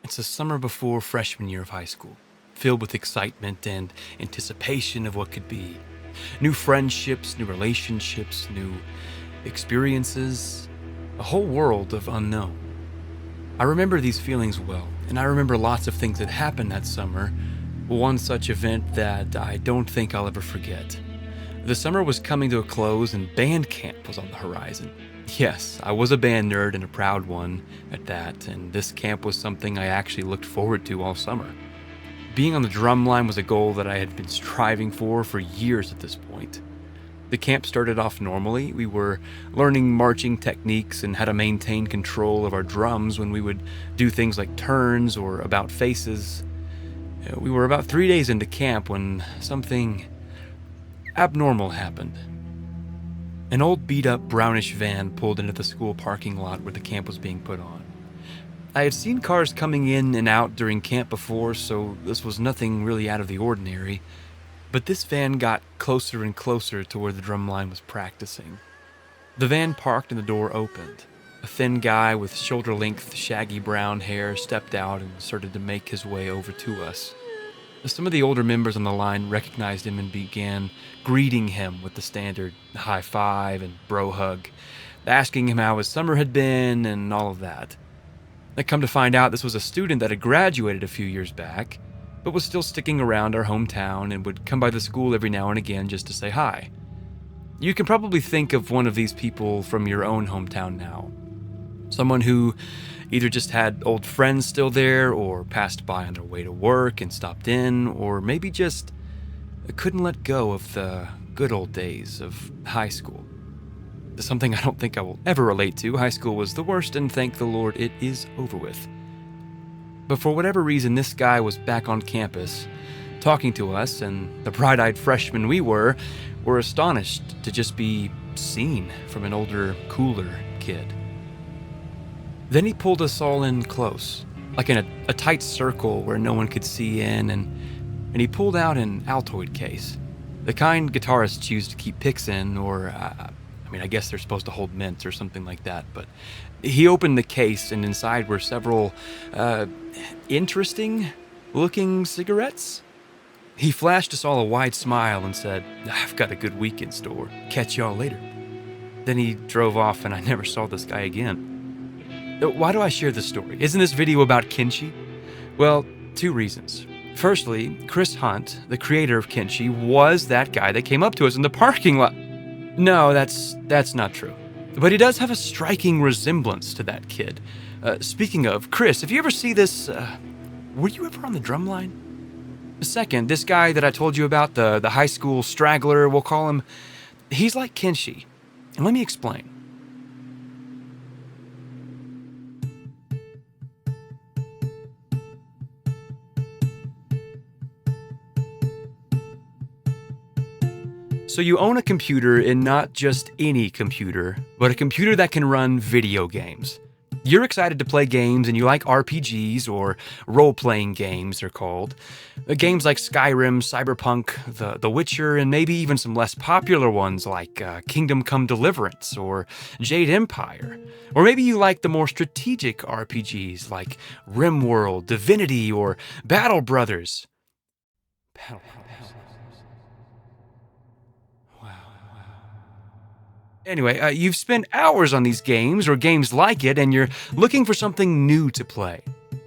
It's the summer before freshman year of high school, filled with excitement and anticipation of what could be. New friendships, new relationships, new experiences, a whole world of unknown. I remember these feelings well, and I remember lots of things that happened that summer. One such event that I don't think I'll ever forget. The summer was coming to a close and band camp was on the horizon. Yes, I was a band nerd and a proud one at that, and this camp was something I actually looked forward to all summer. Being on the drum line was a goal that I had been striving for years at this point. The camp started off normally. We were learning marching techniques and how to maintain control of our drums when we would do things like turns or about faces. We were about 3 days into camp when something abnormal happened. An old beat-up brownish van pulled into the school parking lot where the camp was being put on. I had seen cars coming in and out during camp before, so this was nothing really out of the ordinary, but this van got closer and closer to where the drumline was practicing. The van parked and the door opened. A thin guy with shoulder-length, shaggy brown hair stepped out and started to make his way over to us. Some of the older members on the line recognized him and began greeting him with the standard high five and bro hug, asking him how his summer had been and all of that. I come to find out this was a student that had graduated a few years back, but was still sticking around our hometown and would come by the school every now and again just to say hi. You can probably think of one of these people from your own hometown now. Someone who either just had old friends still there, or passed by on their way to work and stopped in, or maybe just couldn't let go of the good old days of high school. Something I don't think I will ever relate to. High school was the worst, and thank the Lord it is over with. But for whatever reason, this guy was back on campus, talking to us, and the bright-eyed freshmen we were astonished to just be seen from an older, cooler kid. Then he pulled us all in close, like in a tight circle where no one could see in, and he pulled out an Altoid case, the kind guitarists use to keep picks in, or, I guess they're supposed to hold mints or something like that, but he opened the case, and inside were several, interesting-looking cigarettes. He flashed us all a wide smile and said, "I've got a good week in store. Catch y'all later." Then he drove off, and I never saw this guy again. Why do I share this story? Isn't this video about Kenshi? Well, 2 reasons. Firstly, Chris Hunt, the creator of Kenshi, was that guy that came up to us in the parking lot. No, that's not true. But he does have a striking resemblance to that kid. Speaking of, Chris, if you ever see this, were you ever on the drum line? Second, this guy that I told you about, the high school straggler, we'll call him, he's like Kenshi. And let me explain. So you own a computer, and not just any computer, but a computer that can run video games. You're excited to play games, and you like RPGs, or role-playing games they're called. Games like Skyrim, Cyberpunk, The Witcher, and maybe even some less popular ones like Kingdom Come Deliverance or Jade Empire. Or maybe you like the more strategic RPGs like RimWorld, Divinity, or Battle Brothers. Anyway, you've spent hours on these games, or games like it, and you're looking for something new to play.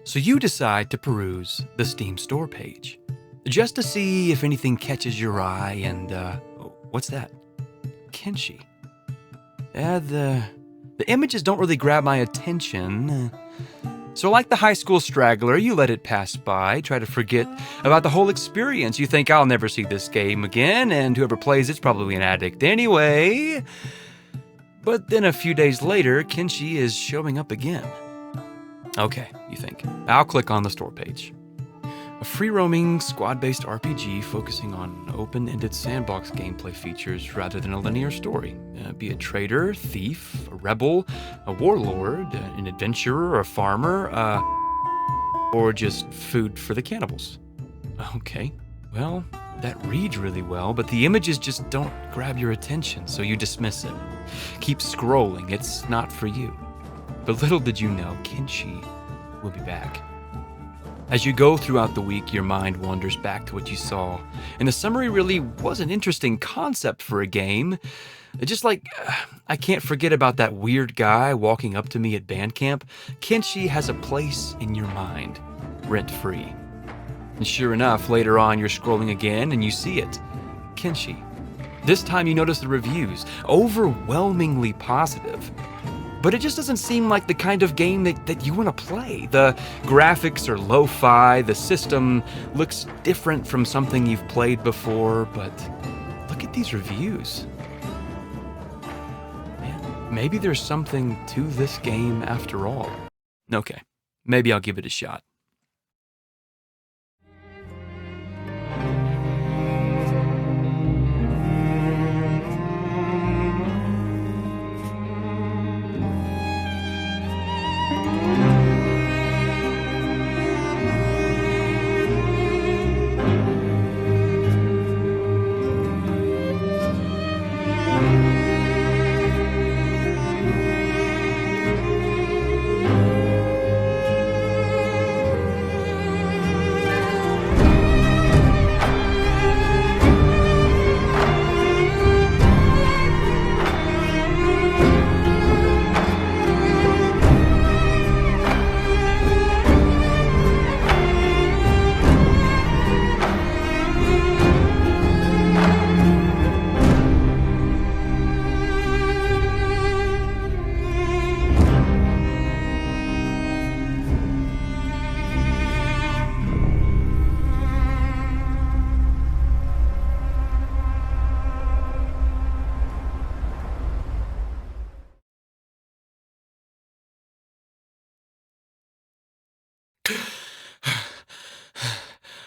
So you decide to peruse the Steam store page, just to see if anything catches your eye, and, what's that? Kenshi. The images don't really grab my attention. So like the high school straggler, you let it pass by, try to forget about the whole experience. You think, I'll never see this game again, and whoever plays it's probably an addict anyway. But then a few days later, Kenshi is showing up again. Okay, you think, I'll click on the store page. A free-roaming, squad-based RPG focusing on open-ended sandbox gameplay features rather than a linear story. Be a trader, thief, a rebel, a warlord, an adventurer, a farmer, or just food for the cannibals. Okay, well, that reads really well, but the images just don't grab your attention, so you dismiss it. Keep scrolling, it's not for you. But little did you know, Kenshi will be back. As you go throughout the week, your mind wanders back to what you saw, and the summary really was an interesting concept for a game. Just like, I can't forget about that weird guy walking up to me at band camp. Kenshi has a place in your mind, rent-free. And sure enough, later on you're scrolling again and you see it. Kenshi. This time you notice the reviews, overwhelmingly positive. But it just doesn't seem like the kind of game that you want to play. The graphics are lo-fi, the system looks different from something you've played before, but look at these reviews. Man, maybe there's something to this game after all. Okay, maybe I'll give it a shot.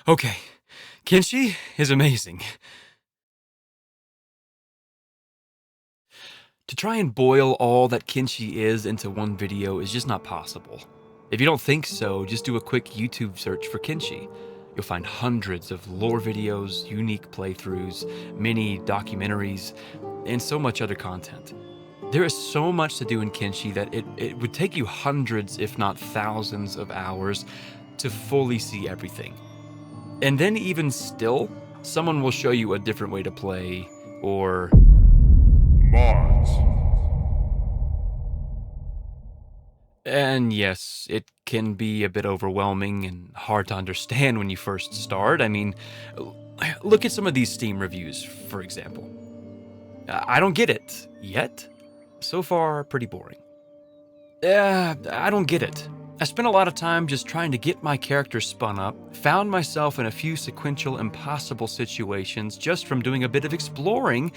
Okay, Kenshi is amazing. To try and boil all that Kenshi is into one video is just not possible. If you don't think so, just do a quick YouTube search for Kenshi. You'll find hundreds of lore videos, unique playthroughs, mini documentaries, and so much other content. There is so much to do in Kenshi that it would take you hundreds, if not thousands of hours to fully see everything. And then even still, someone will show you a different way to play, or mods. And yes, it can be a bit overwhelming and hard to understand when you first start. I mean, look at some of these Steam reviews, for example. I don't get it, yet. So far, pretty boring. I don't get it. I spent a lot of time just trying to get my character spun up, found myself in a few sequential impossible situations just from doing a bit of exploring,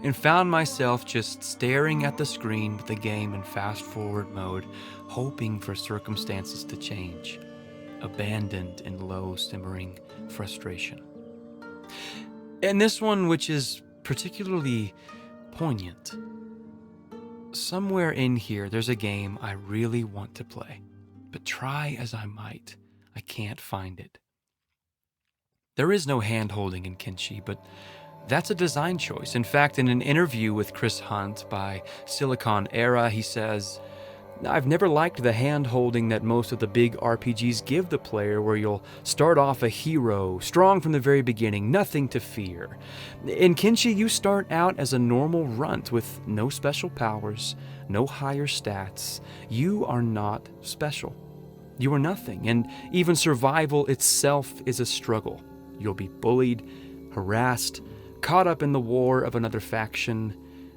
and found myself just staring at the screen with the game in fast-forward mode, hoping for circumstances to change, abandoned in low, simmering frustration. And this one, which is particularly poignant. Somewhere in here, there's a game I really want to play. But try as I might, I can't find it. There is no hand-holding in Kenshi, but that's a design choice. In fact, in an interview with Chris Hunt by Silicon Era, he says, "I've never liked the hand-holding that most of the big RPGs give the player, where you'll start off a hero, strong from the very beginning, nothing to fear. In Kenshi, you start out as a normal runt with no special powers, no higher stats. You are not special. You are nothing, and even survival itself is a struggle. You'll be bullied, harassed, caught up in the war of another faction.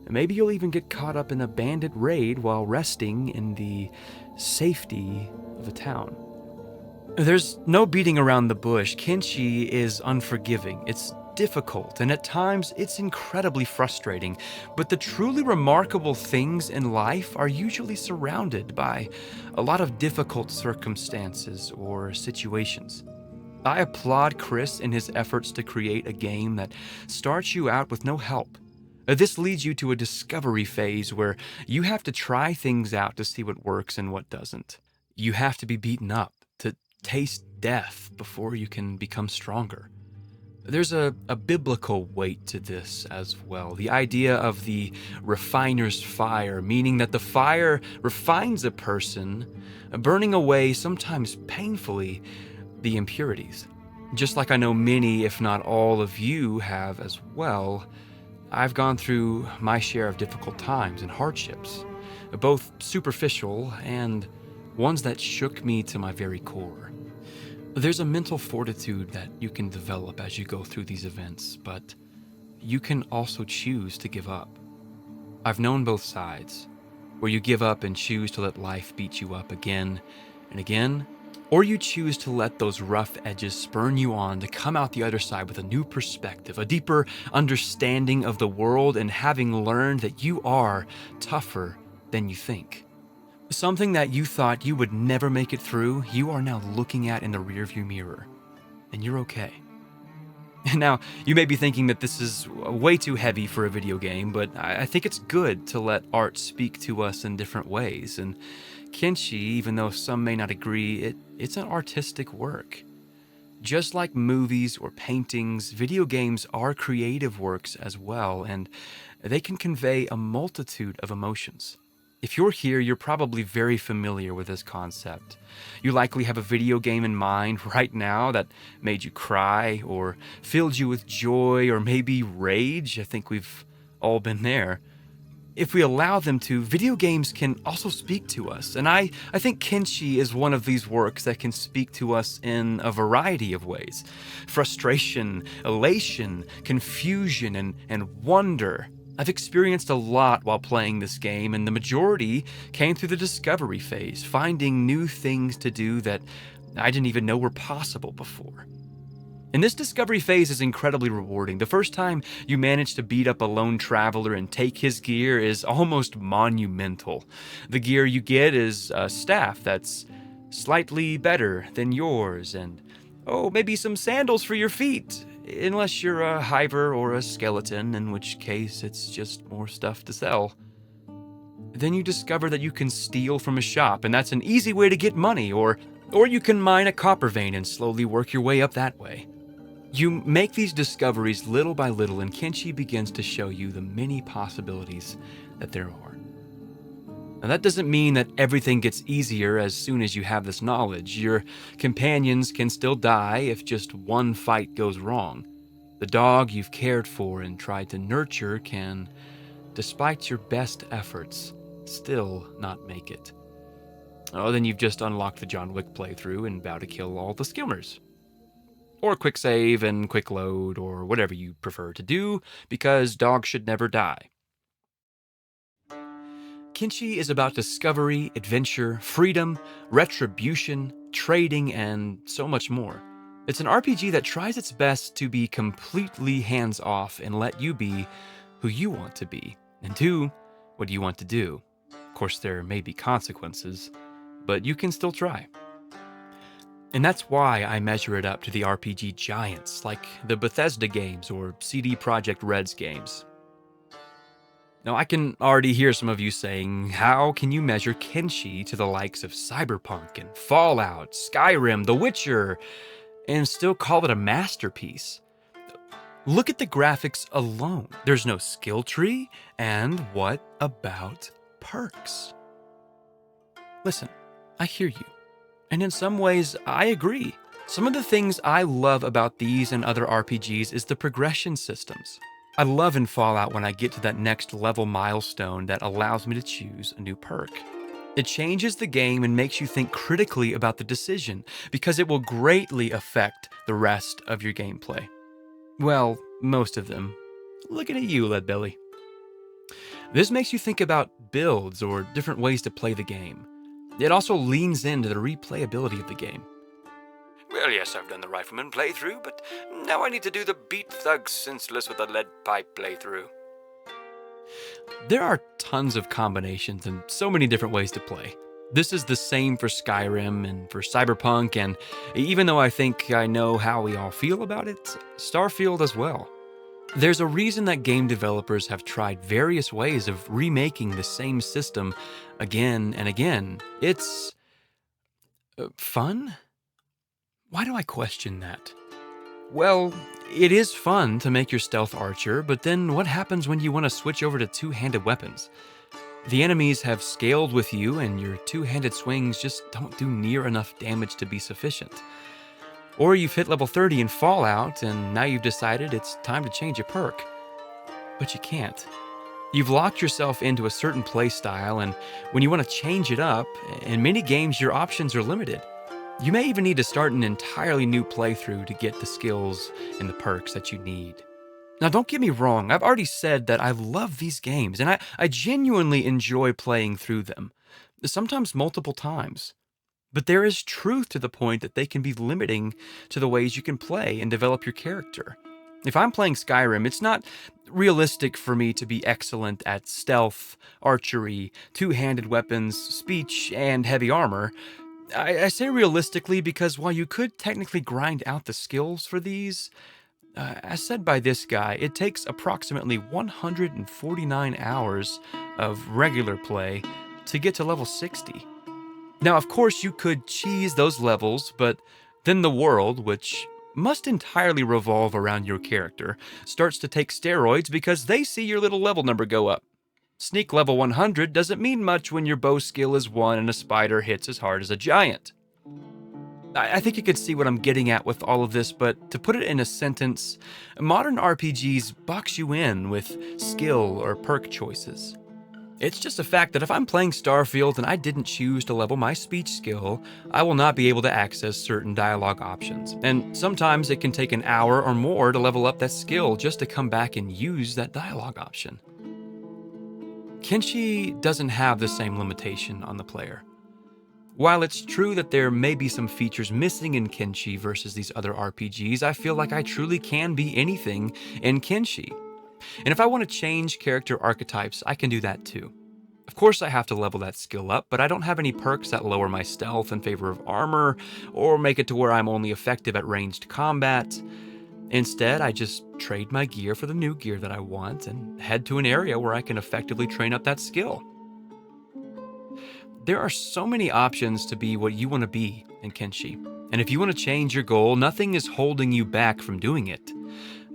Maybe you'll even get caught up in a bandit raid while resting in the safety of a town. There's no beating around the bush. Kenshi is unforgiving. It's difficult, and at times it's incredibly frustrating. But the truly remarkable things in life are usually surrounded by a lot of difficult circumstances or situations. I applaud Chris in his efforts to create a game that starts you out with no help. This leads you to a discovery phase where you have to try things out to see what works and what doesn't. You have to be beaten up, to taste death before you can become stronger. There's a biblical weight to this as well. The idea of the refiner's fire, meaning that the fire refines a person, burning away sometimes painfully, the impurities. Just like I know many, if not all of you have as well, I've gone through my share of difficult times and hardships, both superficial and ones that shook me to my very core. There's a mental fortitude that you can develop as you go through these events, but you can also choose to give up. I've known both sides, where you give up and choose to let life beat you up again and again, or you choose to let those rough edges spurn you on to come out the other side with a new perspective, a deeper understanding of the world, and having learned that you are tougher than you think. Something that you thought you would never make it through, you are now looking at in the rearview mirror, and you're okay. Now, you may be thinking that this is way too heavy for a video game, but I think it's good to let art speak to us in different ways. And Kenshi, even though some may not agree, it's an artistic work. Just like movies or paintings, video games are creative works as well, and they can convey a multitude of emotions. If you're here, you're probably very familiar with this concept. You likely have a video game in mind right now that made you cry or filled you with joy or maybe rage. I think we've all been there. If we allow them to, video games can also speak to us. And I think Kenshi is one of these works that can speak to us in a variety of ways. Frustration, elation, confusion, and wonder. I've experienced a lot while playing this game, and the majority came through the discovery phase, finding new things to do that I didn't even know were possible before. And this discovery phase is incredibly rewarding. The first time you manage to beat up a lone traveler and take his gear is almost monumental. The gear you get is a staff that's slightly better than yours, and maybe some sandals for your feet. Unless you're a hiver or a skeleton, in which case it's just more stuff to sell. Then you discover that you can steal from a shop, and that's an easy way to get money, or you can mine a copper vein and slowly work your way up that way. You make these discoveries little by little, and Kenshi begins to show you the many possibilities that there are. Now, that doesn't mean that everything gets easier as soon as you have this knowledge. Your companions can still die if just one fight goes wrong. The dog you've cared for and tried to nurture can, despite your best efforts, still not make it. Then you've just unlocked the John Wick playthrough and about to kill all the skimmers. Or quick save and quick load, or whatever you prefer to do, because dogs should never die. Kenshi is about discovery, adventure, freedom, retribution, trading, and so much more. It's an RPG that tries its best to be completely hands-off and let you be who you want to be, and do what you want to do. Of course, there may be consequences, but you can still try. And that's why I measure it up to the RPG giants, like the Bethesda games or CD Projekt Red's games. Now, I can already hear some of you saying, how can you measure Kenshi to the likes of Cyberpunk and Fallout, Skyrim, The Witcher, and still call it a masterpiece? Look at the graphics alone. There's no skill tree, and what about perks? Listen, I hear you, and in some ways, I agree. Some of the things I love about these and other RPGs is the progression systems. I love in Fallout when I get to that next level milestone that allows me to choose a new perk. It changes the game and makes you think critically about the decision, because it will greatly affect the rest of your gameplay. Well, most of them. Looking at you, Leadbelly. This makes you think about builds or different ways to play the game. It also leans into the replayability of the game. Well, yes, I've done the Rifleman playthrough, but now I need to do the Beat Thugs Senseless with a Lead Pipe playthrough. There are tons of combinations and so many different ways to play. This is the same for Skyrim and for Cyberpunk, and even though I think I know how we all feel about it, Starfield as well. There's a reason that game developers have tried various ways of remaking the same system again and again. It's fun? Why do I question that? Well, it is fun to make your stealth archer, but then what happens when you want to switch over to two-handed weapons? The enemies have scaled with you, and your two-handed swings just don't do near enough damage to be sufficient. Or you've hit level 30 in Fallout and now you've decided it's time to change a perk. But you can't. You've locked yourself into a certain playstyle, and when you want to change it up, in many games your options are limited. You may even need to start an entirely new playthrough to get the skills and the perks that you need. Now, don't get me wrong, I've already said that I love these games, and I genuinely enjoy playing through them, sometimes multiple times. But there is truth to the point that they can be limiting to the ways you can play and develop your character. If I'm playing Skyrim, it's not realistic for me to be excellent at stealth, archery, two-handed weapons, speech, and heavy armor. I say realistically because while you could technically grind out the skills for these, as said by this guy, it takes approximately 149 hours of regular play to get to level 60. Now, of course, you could cheese those levels, but then the world, which must entirely revolve around your character, starts to take steroids because they see your little level number go up. Sneak level 100 doesn't mean much when your bow skill is 1 and a spider hits as hard as a giant. I think you could see what I'm getting at with all of this, but to put it in a sentence, modern RPGs box you in with skill or perk choices. It's just a fact that if I'm playing Starfield and I didn't choose to level my speech skill, I will not be able to access certain dialogue options. And sometimes it can take an hour or more to level up that skill just to come back and use that dialogue option. Kenshi doesn't have the same limitation on the player. While it's true that there may be some features missing in Kenshi versus these other RPGs, I feel like I truly can be anything in Kenshi. And if I want to change character archetypes, I can do that too. Of course, I have to level that skill up, but I don't have any perks that lower my stealth in favor of armor, or make it to where I'm only effective at ranged combat. Instead, I just trade my gear for the new gear that I want and head to an area where I can effectively train up that skill. There are so many options to be what you want to be in Kenshi, and if you want to change your goal, nothing is holding you back from doing it.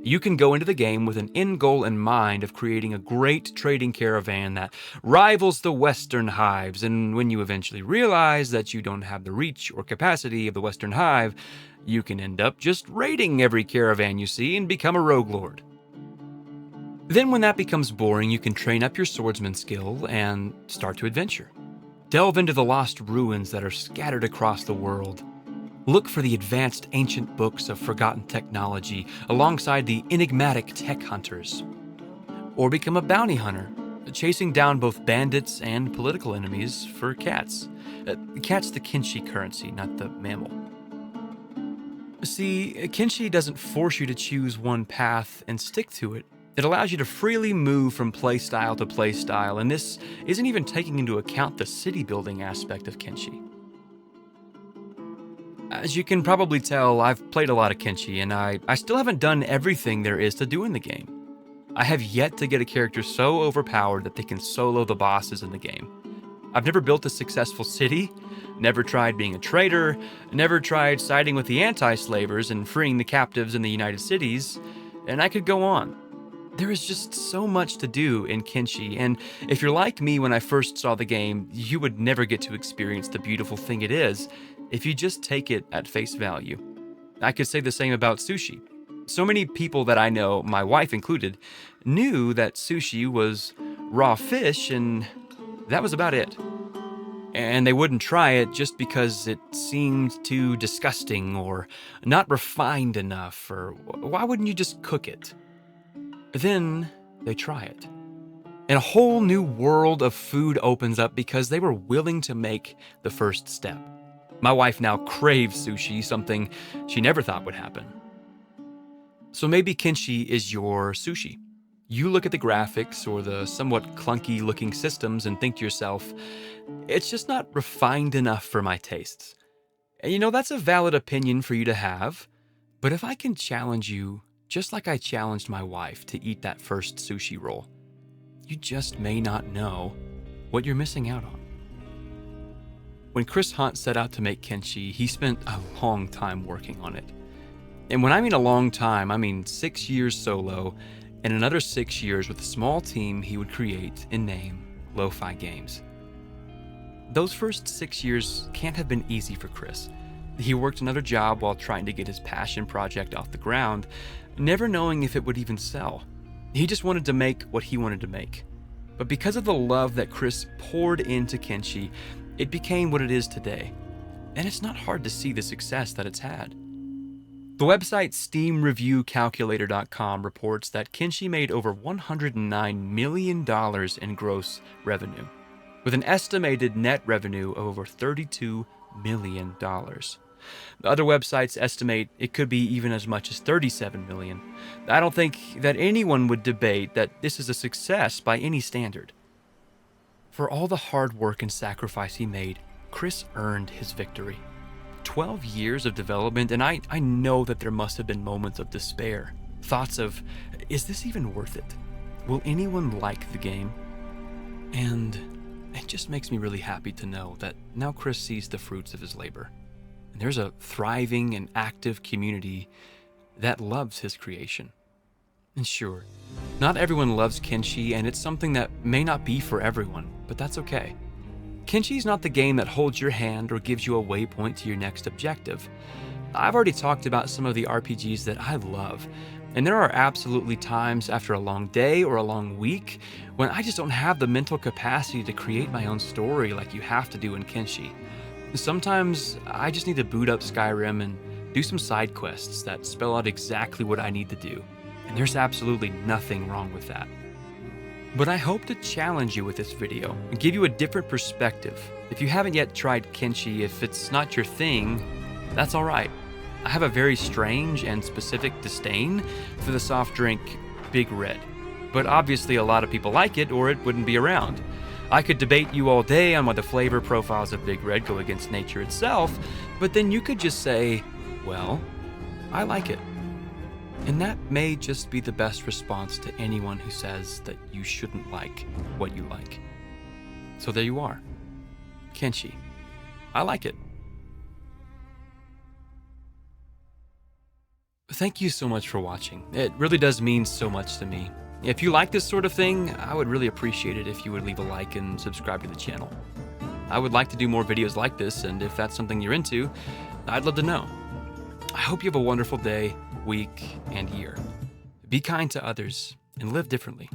You can go into the game with an end goal in mind of creating a great trading caravan that rivals the Western hives, and when you eventually realize that you don't have the reach or capacity of the Western hive, you can end up just raiding every caravan you see and become a rogue lord. Then when that becomes boring, you can train up your swordsman skill and start to adventure. Delve into the lost ruins that are scattered across the world. Look for the advanced ancient books of forgotten technology alongside the enigmatic tech hunters. Or become a bounty hunter, chasing down both bandits and political enemies for cats. Cat's the Kenshi currency, not the mammal. See, Kenshi doesn't force you to choose one path and stick to it. It allows you to freely move from playstyle to playstyle, and this isn't even taking into account the city building aspect of Kenshi. As you can probably tell, I've played a lot of Kenshi, and I still haven't done everything there is to do in the game. I have yet to get a character so overpowered that they can solo the bosses in the game. I've never built a successful city, never tried being a traitor, never tried siding with the anti-slavers and freeing the captives in the United Cities, and I could go on. There is just so much to do in Kenshi, and if you're like me when I first saw the game, you would never get to experience the beautiful thing it is if you just take it at face value. I could say the same about sushi. So many people that I know, my wife included, knew that sushi was raw fish, and that was about it. And they wouldn't try it just because it seemed too disgusting or not refined enough, or why wouldn't you just cook it? Then they try it. And a whole new world of food opens up because they were willing to make the first step. My wife now craves sushi, something she never thought would happen. So maybe Kenshi is your sushi. You look at the graphics or the somewhat clunky looking systems and think to yourself, it's just not refined enough for my tastes. And that's a valid opinion for you to have, but if I can challenge you, just like I challenged my wife to eat that first sushi roll, you just may not know what you're missing out on. When Chris Hunt set out to make Kenshi, he spent a long time working on it. And when I mean a long time, I mean 6 years solo and another 6 years with a small team he would create and name Lo-Fi Games. Those first 6 years can't have been easy for Chris. He worked another job while trying to get his passion project off the ground, never knowing if it would even sell. He just wanted to make what he wanted to make. But because of the love that Chris poured into Kenshi, it became what it is today. And it's not hard to see the success that it's had. The website SteamReviewCalculator.com reports that Kenshi made over $109 million in gross revenue, with an estimated net revenue of over $32 million. The other websites estimate it could be even as much as $37 million. I don't think that anyone would debate that this is a success by any standard. For all the hard work and sacrifice he made, Chris earned his victory. 12 years of development, and I know that there must have been moments of despair. Thoughts of, is this even worth it? Will anyone like the game? And it just makes me really happy to know that now Chris sees the fruits of his labor. And there's a thriving and active community that loves his creation. And sure, not everyone loves Kenshi, and it's something that may not be for everyone, but that's okay. Kenshi's not the game that holds your hand or gives you a waypoint to your next objective. I've already talked about some of the RPGs that I love, and there are absolutely times after a long day or a long week when I just don't have the mental capacity to create my own story like you have to do in Kenshi. Sometimes I just need to boot up Skyrim and do some side quests that spell out exactly what I need to do, and there's absolutely nothing wrong with that. But I hope to challenge you with this video and give you a different perspective. If you haven't yet tried Kenshi, if it's not your thing, that's alright. I have a very strange and specific disdain for the soft drink Big Red. But obviously a lot of people like it or it wouldn't be around. I could debate you all day on why the flavor profiles of Big Red go against nature itself, but then you could just say, well, I like it. And that may just be the best response to anyone who says that you shouldn't like what you like. So there you are. Kenshi. I like it. Thank you so much for watching. It really does mean so much to me. If you like this sort of thing, I would really appreciate it if you would leave a like and subscribe to the channel. I would like to do more videos like this, and if that's something you're into, I'd love to know. I hope you have a wonderful day, week, and year. Be kind to others and live differently.